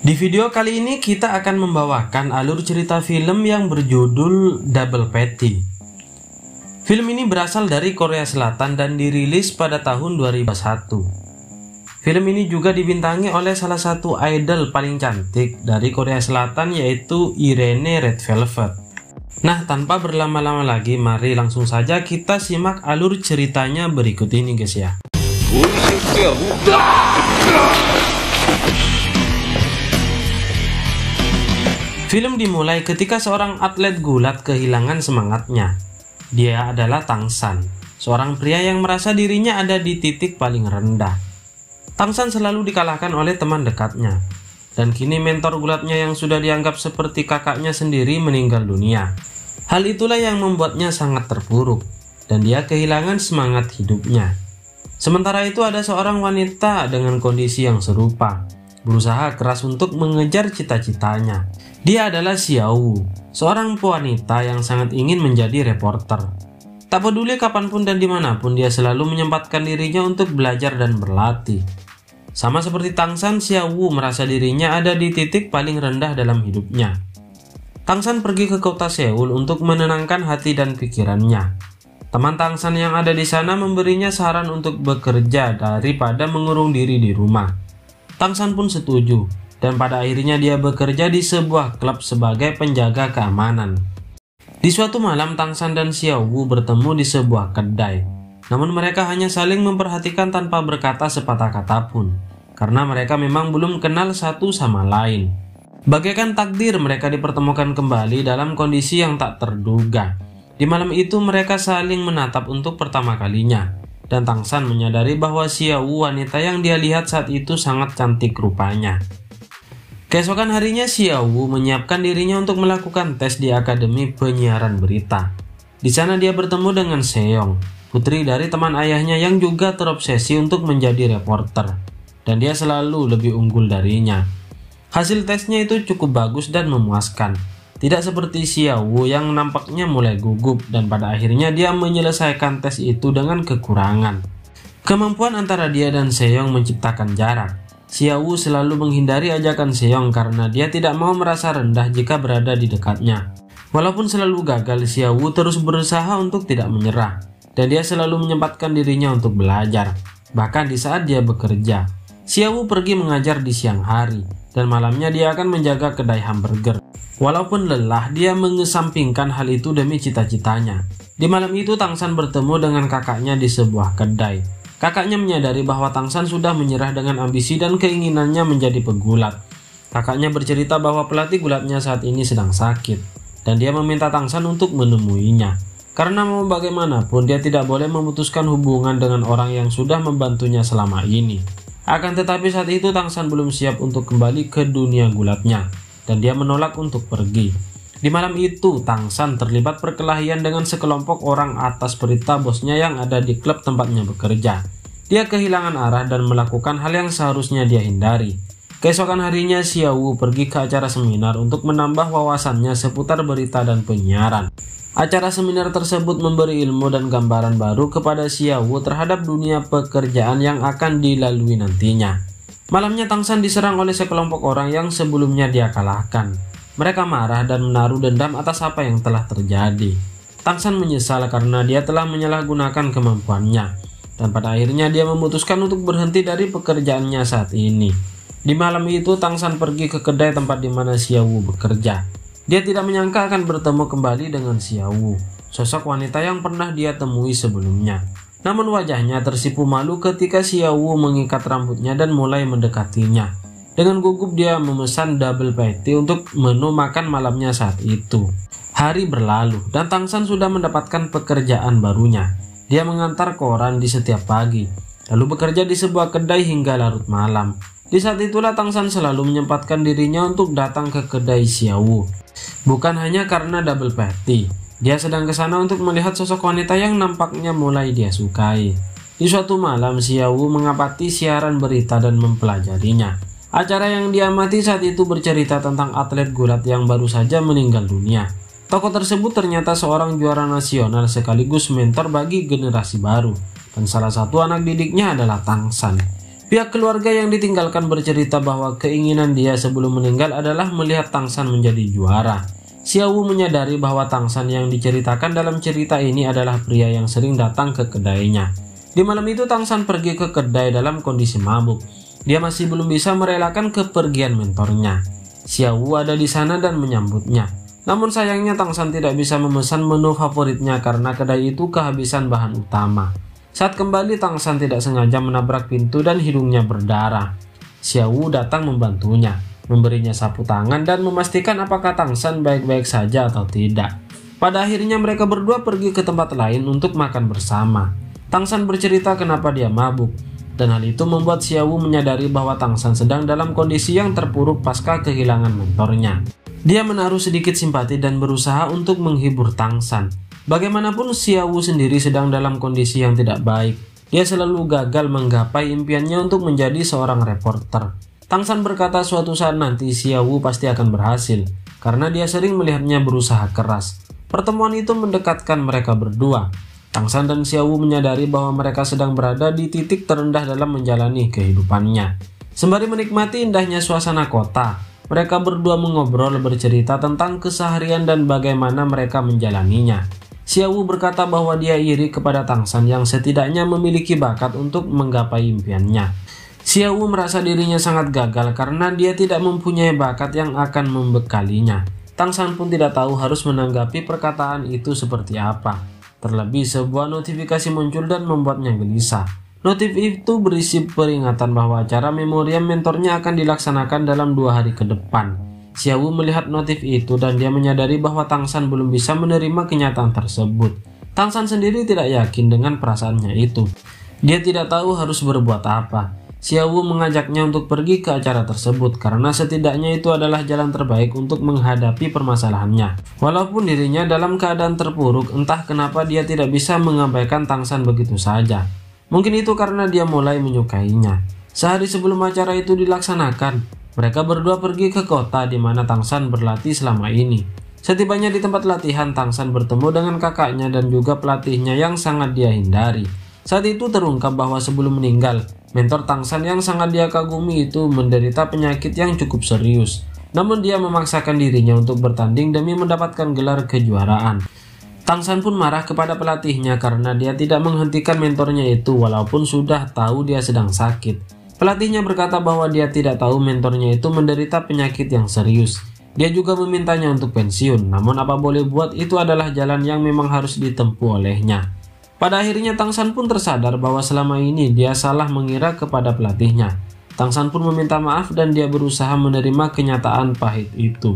Di video kali ini kita akan membawakan alur cerita film yang berjudul Double Patty. Film ini berasal dari Korea Selatan dan dirilis pada tahun 2001. Film ini juga dibintangi oleh salah satu idol paling cantik dari Korea Selatan, yaitu Irene Red Velvet. Nah, tanpa berlama-lama lagi, mari langsung saja kita simak alur ceritanya berikut ini guys ya. Film dimulai ketika seorang atlet gulat kehilangan semangatnya. Dia adalah Tangsan, seorang pria yang merasa dirinya ada di titik paling rendah. Tangsan selalu dikalahkan oleh teman dekatnya, dan kini mentor gulatnya yang sudah dianggap seperti kakaknya sendiri meninggal dunia. Hal itulah yang membuatnya sangat terpuruk, dan dia kehilangan semangat hidupnya. Sementara itu ada seorang wanita dengan kondisi yang serupa, berusaha keras untuk mengejar cita-citanya. Dia adalah Xiaowu, seorang wanita yang sangat ingin menjadi reporter. Tak peduli kapanpun dan dimanapun, dia selalu menyempatkan dirinya untuk belajar dan berlatih. Sama seperti Tangsan, Xiaowu merasa dirinya ada di titik paling rendah dalam hidupnya. Tangsan pergi ke kota Seoul untuk menenangkan hati dan pikirannya. Teman Tangsan yang ada di sana memberinya saran untuk bekerja daripada mengurung diri di rumah. Tangsan pun setuju, dan pada akhirnya dia bekerja di sebuah klub sebagai penjaga keamanan. Di suatu malam, Tangsan dan Xiaowu bertemu di sebuah kedai. Namun mereka hanya saling memperhatikan tanpa berkata sepatah kata pun, karena mereka memang belum kenal satu sama lain. Bagaikan takdir, mereka dipertemukan kembali dalam kondisi yang tak terduga. Di malam itu mereka saling menatap untuk pertama kalinya, dan Tangsan menyadari bahwa Xiaowu, wanita yang dia lihat saat itu, sangat cantik rupanya. Keesokan harinya, Xiaowu menyiapkan dirinya untuk melakukan tes di Akademi Penyiaran Berita. Di sana dia bertemu dengan Seong, putri dari teman ayahnya yang juga terobsesi untuk menjadi reporter, dan dia selalu lebih unggul darinya. Hasil tesnya itu cukup bagus dan memuaskan, tidak seperti Xiaowu yang nampaknya mulai gugup, dan pada akhirnya dia menyelesaikan tes itu dengan kekurangan. Kemampuan antara dia dan Seong menciptakan jarak. Xiaowu selalu menghindari ajakan Seong karena dia tidak mau merasa rendah jika berada di dekatnya. Walaupun selalu gagal, Xiaowu terus berusaha untuk tidak menyerah, dan dia selalu menyempatkan dirinya untuk belajar. Bahkan di saat dia bekerja, Xiaowu pergi mengajar di siang hari, dan malamnya dia akan menjaga kedai hamburger. Walaupun lelah, dia mengesampingkan hal itu demi cita-citanya. Di malam itu, Tangsan bertemu dengan kakaknya di sebuah kedai. Kakaknya menyadari bahwa Tangsan sudah menyerah dengan ambisi dan keinginannya menjadi pegulat. Kakaknya bercerita bahwa pelatih gulatnya saat ini sedang sakit, dan dia meminta Tangsan untuk menemuinya. Karena mau bagaimanapun, dia tidak boleh memutuskan hubungan dengan orang yang sudah membantunya selama ini. Akan tetapi saat itu Tangsan belum siap untuk kembali ke dunia gulatnya, dan dia menolak untuk pergi. Di malam itu, Tangsan terlibat perkelahian dengan sekelompok orang atas perintah bosnya yang ada di klub tempatnya bekerja. Dia kehilangan arah dan melakukan hal yang seharusnya dia hindari. Keesokan harinya, Xiaowu pergi ke acara seminar untuk menambah wawasannya seputar berita dan penyiaran. Acara seminar tersebut memberi ilmu dan gambaran baru kepada Xiaowu terhadap dunia pekerjaan yang akan dilalui nantinya. Malamnya, Tangsan diserang oleh sekelompok orang yang sebelumnya dia kalahkan. Mereka marah dan menaruh dendam atas apa yang telah terjadi. Tangsan menyesal karena dia telah menyalahgunakan kemampuannya, dan pada akhirnya dia memutuskan untuk berhenti dari pekerjaannya saat ini. Di malam itu, Tangsan pergi ke kedai tempat di mana Xiaowu bekerja. Dia tidak menyangka akan bertemu kembali dengan Xiaowu, sosok wanita yang pernah dia temui sebelumnya. Namun wajahnya tersipu malu ketika Xiaowu mengikat rambutnya dan mulai mendekatinya. Dengan gugup dia memesan double patty untuk menu makan malamnya saat itu. Hari berlalu dan Tangsan sudah mendapatkan pekerjaan barunya. Dia mengantar koran di setiap pagi, lalu bekerja di sebuah kedai hingga larut malam. Di saat itulah Tangsan selalu menyempatkan dirinya untuk datang ke kedai Xiaowu. Bukan hanya karena double patty, dia sedang ke sana untuk melihat sosok wanita yang nampaknya mulai dia sukai. Di suatu malam, Xiaowu mengamati siaran berita dan mempelajarinya. Acara yang diamati saat itu bercerita tentang atlet gulat yang baru saja meninggal dunia. Tokoh tersebut ternyata seorang juara nasional sekaligus mentor bagi generasi baru, dan salah satu anak didiknya adalah Tangsan. Pihak keluarga yang ditinggalkan bercerita bahwa keinginan dia sebelum meninggal adalah melihat Tangsan menjadi juara. Xiaowu menyadari bahwa Tangsan yang diceritakan dalam cerita ini adalah pria yang sering datang ke kedainya. Di malam itu Tangsan pergi ke kedai dalam kondisi mabuk. Dia masih belum bisa merelakan kepergian mentornya. Xiaowu ada di sana dan menyambutnya. Namun sayangnya Tangsan tidak bisa memesan menu favoritnya karena kedai itu kehabisan bahan utama. Saat kembali Tangsan tidak sengaja menabrak pintu dan hidungnya berdarah. Xiaowu datang membantunya, memberinya sapu tangan dan memastikan apakah Tangsan baik-baik saja atau tidak. Pada akhirnya mereka berdua pergi ke tempat lain untuk makan bersama. Tangsan bercerita kenapa dia mabuk, dan hal itu membuat Xiaowu menyadari bahwa Tangsan sedang dalam kondisi yang terpuruk pasca kehilangan mentornya. Dia menaruh sedikit simpati dan berusaha untuk menghibur Tangsan. Bagaimanapun Xiaowu sendiri sedang dalam kondisi yang tidak baik. Dia selalu gagal menggapai impiannya untuk menjadi seorang reporter. Tangsan berkata suatu saat nanti Xiaowu pasti akan berhasil, karena dia sering melihatnya berusaha keras. Pertemuan itu mendekatkan mereka berdua. Tangsan dan Xiaowu menyadari bahwa mereka sedang berada di titik terendah dalam menjalani kehidupannya. Sembari menikmati indahnya suasana kota, mereka berdua mengobrol bercerita tentang keseharian dan bagaimana mereka menjalaninya. Xiaowu berkata bahwa dia iri kepada Tangsan yang setidaknya memiliki bakat untuk menggapai impiannya. Xiaowu merasa dirinya sangat gagal karena dia tidak mempunyai bakat yang akan membekalinya. Tangsan pun tidak tahu harus menanggapi perkataan itu seperti apa. Terlebih sebuah notifikasi muncul dan membuatnya gelisah. Notif itu berisi peringatan bahwa acara memoriam mentornya akan dilaksanakan dalam 2 hari ke depan. Xiaowu melihat notif itu dan dia menyadari bahwa Tangsan belum bisa menerima kenyataan tersebut. Tangsan sendiri tidak yakin dengan perasaannya itu. Dia tidak tahu harus berbuat apa. Xiaowu mengajaknya untuk pergi ke acara tersebut karena setidaknya itu adalah jalan terbaik untuk menghadapi permasalahannya. Walaupun dirinya dalam keadaan terpuruk, entah kenapa dia tidak bisa mengabaikan Tangsan begitu saja. Mungkin itu karena dia mulai menyukainya. Sehari sebelum acara itu dilaksanakan, mereka berdua pergi ke kota di mana Tangsan berlatih selama ini. Setibanya di tempat latihan, Tangsan bertemu dengan kakaknya dan juga pelatihnya yang sangat dia hindari. Saat itu terungkap bahwa sebelum meninggal, mentor Tangsan yang sangat dia kagumi itu menderita penyakit yang cukup serius. Namun dia memaksakan dirinya untuk bertanding demi mendapatkan gelar kejuaraan. Tangsan pun marah kepada pelatihnya karena dia tidak menghentikan mentornya itu walaupun sudah tahu dia sedang sakit. Pelatihnya berkata bahwa dia tidak tahu mentornya itu menderita penyakit yang serius. Dia juga memintanya untuk pensiun, namun apa boleh buat itu adalah jalan yang memang harus ditempuh olehnya. Pada akhirnya Tangsan pun tersadar bahwa selama ini dia salah mengira kepada pelatihnya. Tangsan pun meminta maaf dan dia berusaha menerima kenyataan pahit itu.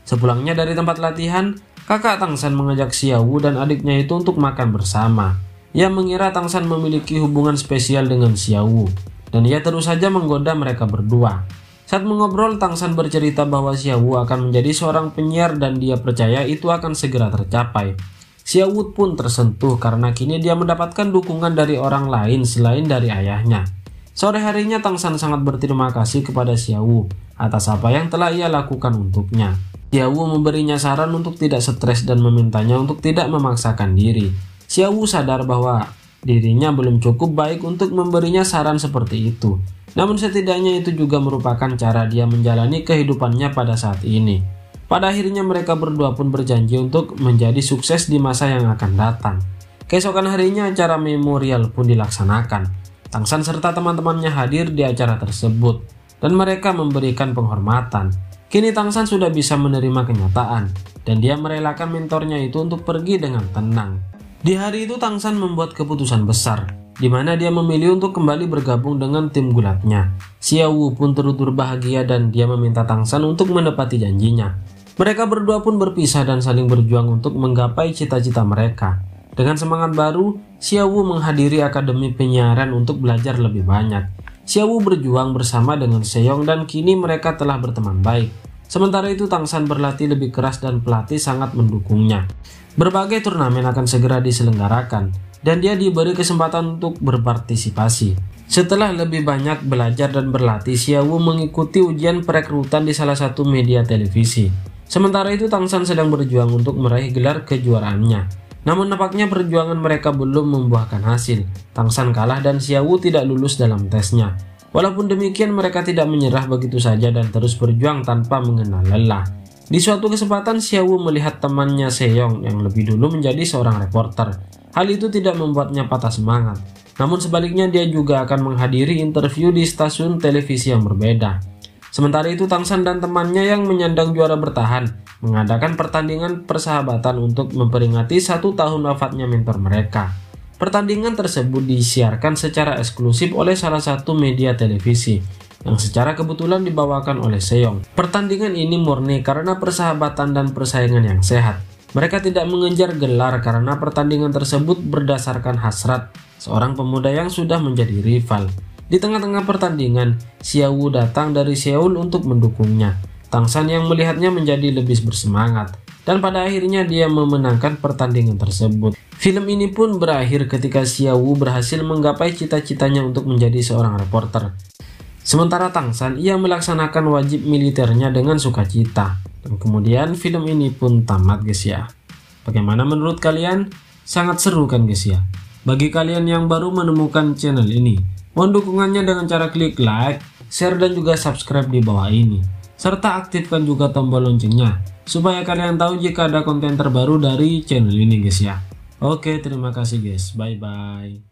Sepulangnya dari tempat latihan, kakak Tangsan mengajak Xiaowu dan adiknya itu untuk makan bersama. Ia mengira Tangsan memiliki hubungan spesial dengan Xiaowu, dan ia terus saja menggoda mereka berdua. Saat mengobrol, Tangsan bercerita bahwa Xiaowu akan menjadi seorang penyiar dan dia percaya itu akan segera tercapai. Xiaowu pun tersentuh karena kini dia mendapatkan dukungan dari orang lain selain dari ayahnya. Sore harinya Tangsan sangat berterima kasih kepada Xiaowu atas apa yang telah ia lakukan untuknya. Xiaowu memberinya saran untuk tidak stres dan memintanya untuk tidak memaksakan diri. Xiaowu sadar bahwa dirinya belum cukup baik untuk memberinya saran seperti itu. Namun setidaknya itu juga merupakan cara dia menjalani kehidupannya pada saat ini. Pada akhirnya mereka berdua pun berjanji untuk menjadi sukses di masa yang akan datang. Keesokan harinya acara memorial pun dilaksanakan. Tangsan serta teman-temannya hadir di acara tersebut dan mereka memberikan penghormatan. Kini Tangsan sudah bisa menerima kenyataan dan dia merelakan mentornya itu untuk pergi dengan tenang. Di hari itu Tangsan membuat keputusan besar, di mana dia memilih untuk kembali bergabung dengan tim gulatnya. Xiaowu pun turut berbahagia dan dia meminta Tangsan untuk menepati janjinya. Mereka berdua pun berpisah dan saling berjuang untuk menggapai cita-cita mereka. Dengan semangat baru, Xiaowu menghadiri akademi penyiaran untuk belajar lebih banyak. Xiaowu berjuang bersama dengan Seyong dan kini mereka telah berteman baik. Sementara itu Tangsan berlatih lebih keras dan pelatih sangat mendukungnya. Berbagai turnamen akan segera diselenggarakan dan dia diberi kesempatan untuk berpartisipasi. Setelah lebih banyak belajar dan berlatih, Xiaowu mengikuti ujian perekrutan di salah satu media televisi. Sementara itu Tangsan sedang berjuang untuk meraih gelar kejuaraannya. Namun nampaknya perjuangan mereka belum membuahkan hasil. Tangsan kalah dan Xiaowu tidak lulus dalam tesnya. Walaupun demikian, mereka tidak menyerah begitu saja dan terus berjuang tanpa mengenal lelah. Di suatu kesempatan, Xiaowu melihat temannya Seong yang lebih dulu menjadi seorang reporter. Hal itu tidak membuatnya patah semangat. Namun sebaliknya, dia juga akan menghadiri interview di stasiun televisi yang berbeda. Sementara itu, Tangshan dan temannya yang menyandang juara bertahan mengadakan pertandingan persahabatan untuk memperingati 1 tahun wafatnya mentor mereka. Pertandingan tersebut disiarkan secara eksklusif oleh salah satu media televisi yang secara kebetulan dibawakan oleh Seong. Pertandingan ini murni karena persahabatan dan persaingan yang sehat. Mereka tidak mengejar gelar karena pertandingan tersebut berdasarkan hasrat seorang pemuda yang sudah menjadi rival. Di tengah-tengah pertandingan, Xiaowu datang dari Seoul untuk mendukungnya. Tangshan yang melihatnya menjadi lebih bersemangat, dan pada akhirnya dia memenangkan pertandingan tersebut. Film ini pun berakhir ketika Xiaowu berhasil menggapai cita-citanya untuk menjadi seorang reporter. Sementara Tangshan, ia melaksanakan wajib militernya dengan sukacita. Dan kemudian film ini pun tamat guys ya. Bagaimana menurut kalian? Sangat seru kan guys ya? Bagi kalian yang baru menemukan channel ini, mohon dukungannya dengan cara klik like, share dan juga subscribe di bawah ini. Serta aktifkan juga tombol loncengnya supaya kalian tahu jika ada konten terbaru dari channel ini guys ya. Oke, terima kasih guys. Bye bye.